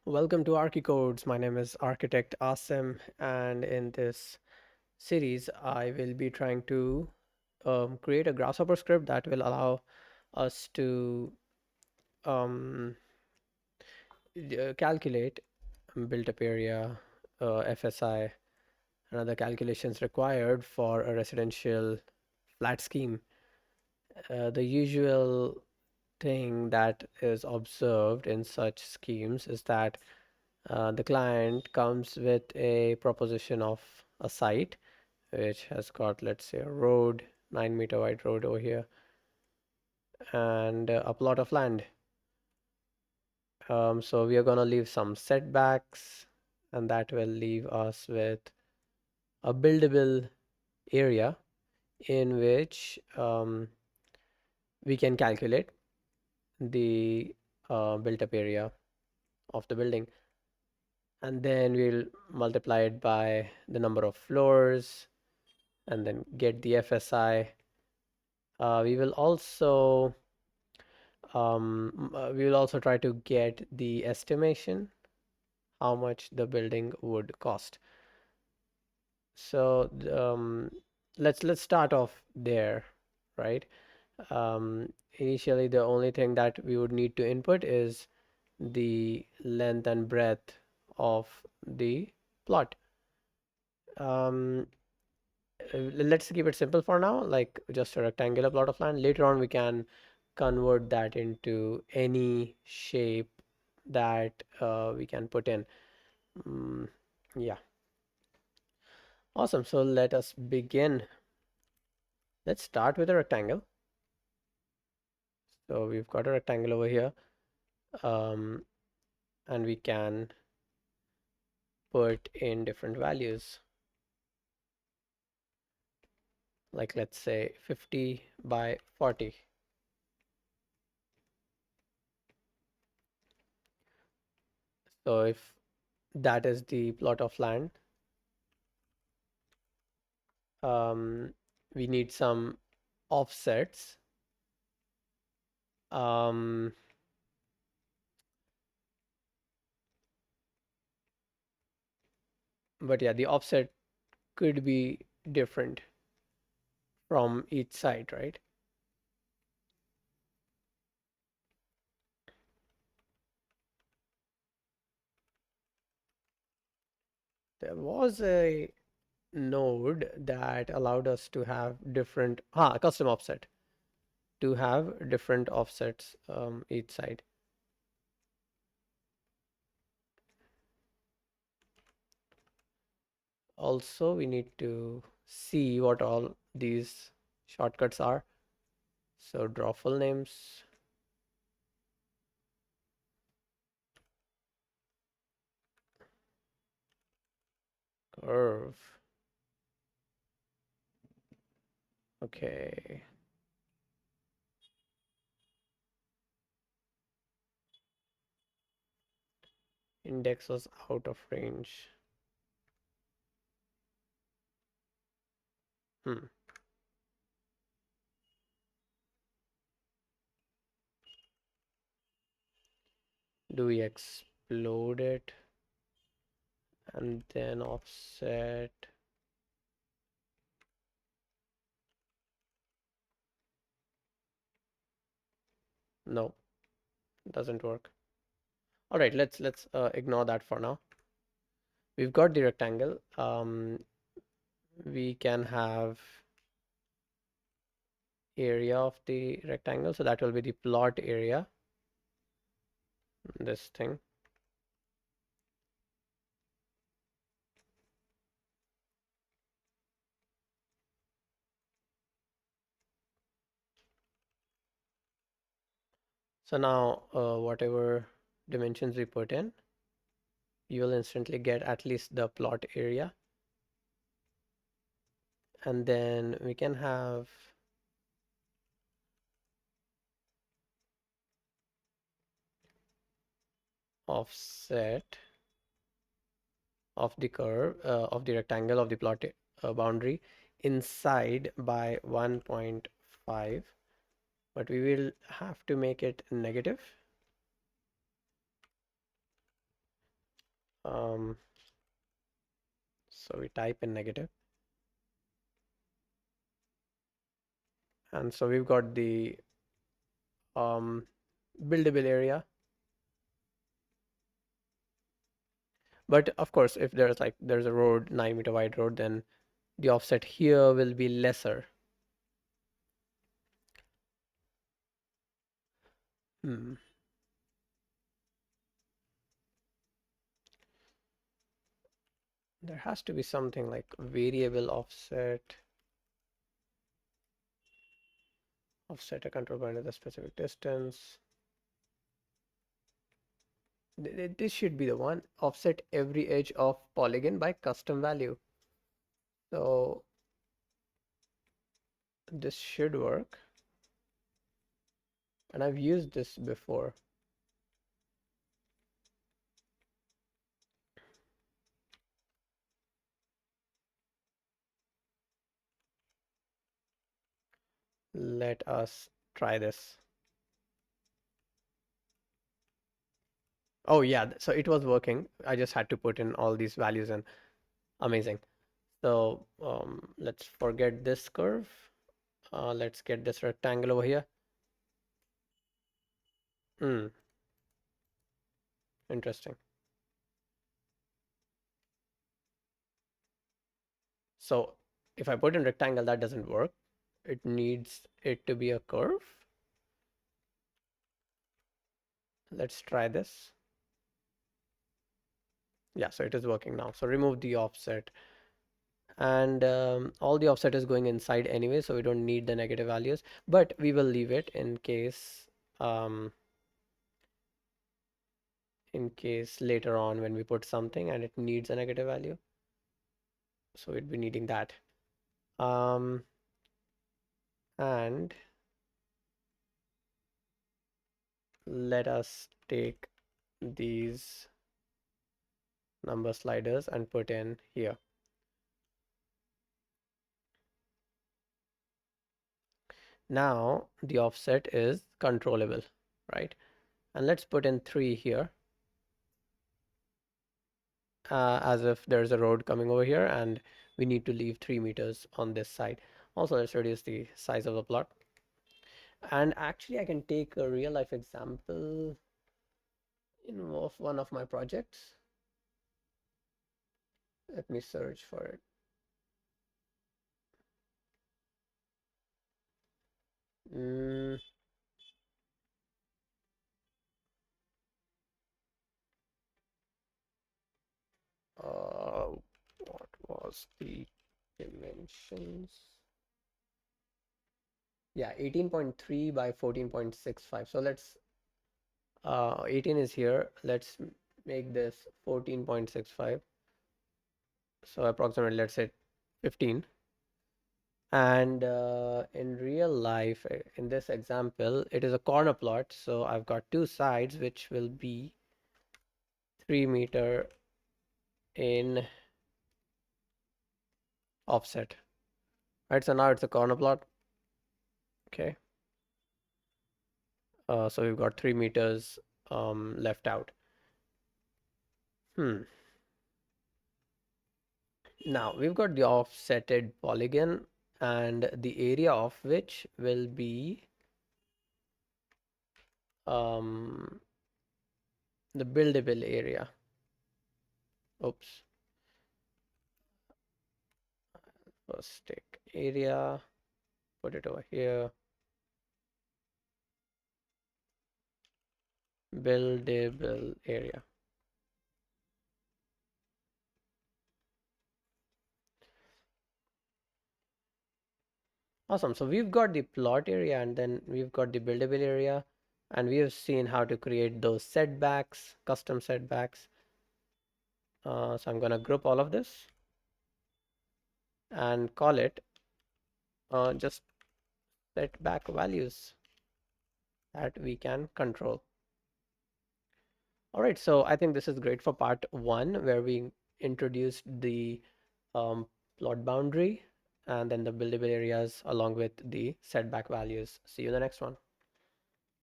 Welcome to Archicodes. My name is Architect Asim, and in this series, I will be trying to create a Grasshopper script that will allow us to um, calculate built-up area, FSI, and other calculations required for a residential flat scheme. The usual thing that is observed in such schemes is that the client comes with a proposition of a site which has got, let's say, a road, 9-meter wide road over here, and a plot of land. So we are going to leave some setbacks, and that will leave us with a buildable area in which we can calculate the built up area of the building, and then we'll multiply it by the number of floors and then get the FSI. We will also try to get the estimation how much the building would cost. So let's start off there, right? Initially, the only thing that we would need to input is the length and breadth of the plot. Um, let's keep it simple for now, like just a rectangular plot of land. Later on, we can convert that into any shape that we can put in. Mm, yeah, awesome. So let us begin. Let's start with a rectangle. So we've got a rectangle over here, um, and we can put in different values, like let's say 50 by 40. So if that is the plot of land, um, we need some offsets. Um, but yeah, the offset could be different from each side, right? There was a node that allowed us to have different custom offset to have different offsets each side. Also, we need to see what all these shortcuts are. So draw full names, curve. Okay. Index was out of range. Hmm. Do we explode it and then offset? No, doesn't work. All right, let's ignore that for now. We've got the rectangle. We can have area of the rectangle, so that will be the plot area. This thing. So now, whatever dimensions we put in, you will instantly get at least the plot area. And then we can have offset of the curve of the rectangle of the plot boundary inside by 1.5, but we will have to make it negative. Um, so we type in negative, and so we've got the um, buildable area. But of course, if there's a road, 9 meter wide road, then the offset here will be lesser. Hmm. There has to be something like variable offset a control point at a specific distance. This should be the one. Offset every edge of polygon by custom value. So this should work. And I've used this before. Let us try this. Oh yeah, so it was working. I just had to put in all these values and amazing. So let's forget this curve. Let's get this rectangle over here. Hmm, interesting. So if I put in rectangle, that doesn't work. It needs it to be a curve. Let's try this. Yeah, so it is working now. So remove the offset. And all the offset is going inside anyway, so we don't need the negative values, but we will leave it um, in case later on when we put something and it needs a negative value. So we'd be needing that. Um, and let us take these number sliders and put in here. Now the offset is controllable, right? And let's put in 3 here, as if there's a road coming over here and we need to leave 3 meters on this side. Also, let's reduce the size of the plot. And actually, I can take a real life example of one of my projects. Let me search for it. Mm, what was the dimensions? Yeah, 18.3 by 14.65. So let's 18 is here. Let's make this 14.65. So approximately, let's say 15. And in real life, in this example, it is a corner plot. So I've got two sides, which will be 3 meter in offset. Right, so now it's a corner plot. Okay. So we've got 3 meters left out. Now we've got the offsetted polygon and the area of which will be um, the buildable area. Oops. First take area, put it over here. Buildable area. Awesome. So we've got the plot area and then we've got the buildable area, and we have seen how to create those setbacks, custom setbacks. So I'm going to group all of this and call it just setback values that we can control. All right, so I think this is great for part one, where we introduced the um, plot boundary and then the buildable areas along with the setback values. See you in the next one.